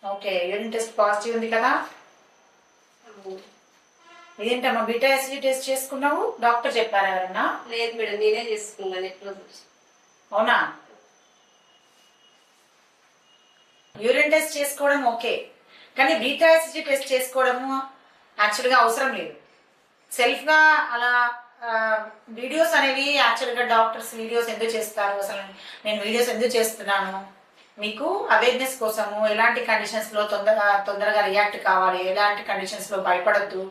Okay, urine test positive ఉంది కదా. ఇదేంటమ్మా beta acid test చేసుకున్నావు? డాక్టర్ చెప్పారా ఎవరన్నా? లేదు మేడం, నేనే చేసుకున్నాను. ఎట్లా అవునా? యూరిన్ టెస్ట్ చేసుకోవడం ఓకే, కానీ బీటా యాసిడ్ టెస్ట్ చేసుకోవడము యాక్చువల్గా అవసరం లేదు. సెల్ఫ్గా అలా వీడియోస్ అనేవి యాక్చువల్గా డాక్టర్స్ వీడియోస్ ఎందుకు చేస్తారు? అసలు నేను వీడియోస్ ఎందుకు చేస్తున్నాను, మీకు అవేర్నెస్ కోసము. ఎలాంటి కండిషన్స్లో తొందరగా రియాక్ట్ కావాలి, ఎలాంటి కండిషన్స్లో భయపడద్దు,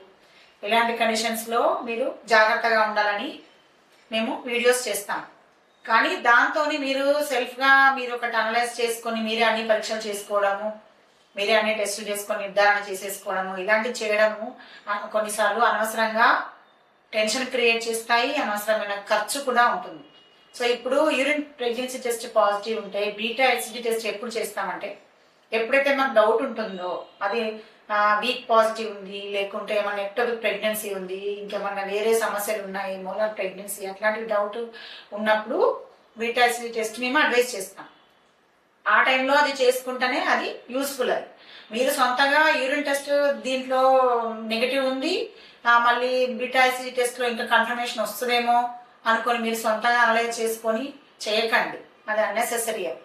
ఎలాంటి కండిషన్స్లో మీరు జాగ్రత్తగా ఉండాలని మేము వీడియోస్ చేస్తాం. కానీ దాంతో మీరు సెల్ఫ్గా మీరు ఒకటి అనలైజ్ చేసుకొని మీరే అన్ని పరీక్షలు చేసుకోవడము, మీరే అన్ని టెస్టులు చేసుకొని నిర్ధారణ చేసేసుకోవడము, ఇలాంటివి చేయడము కొన్నిసార్లు అనవసరంగా టెన్షన్ క్రియేట్ చేస్తాయి, అనవసరమైన ఖర్చు కూడా ఉంటుంది. సో ఇప్పుడు యూరిన్ ప్రెగ్నెన్సీ టెస్ట్ పాజిటివ్ ఉంటే బీటా యాసిడ్ టెస్ట్ ఎప్పుడు చేస్తామంటే, ఎప్పుడైతే మనకు డౌట్ ఉంటుందో అది వీక్ పాజిటివ్ ఉంది, లేకుంటే ఏమన్నా ఎక్టోపిక్ ప్రెగ్నెన్సీ ఉంది, ఇంకేమన్నా వేరే సమస్యలు ఉన్నాయి, మోలార్ ప్రెగ్నెన్సీ, అట్లాంటి డౌట్ ఉన్నప్పుడు బీటా యాసిడ్ టెస్ట్ మేము అడ్వైస్ చేస్తాం. ఆ టైంలో అది చేసుకుంటేనే అది యూస్ఫుల్. అది మీరు సొంతంగా యూరిన్ టెస్ట్ దీంట్లో నెగిటివ్ ఉంది, మళ్ళీ బీటా యాసిడ్ టెస్ట్లో ఇంకా కన్ఫర్మేషన్ వస్తుందేమో అనుకొని మీరు సొంతంగా అనలైజ్ చేసుకొని చేయకండి, అది అన్నెసెసరీ. అది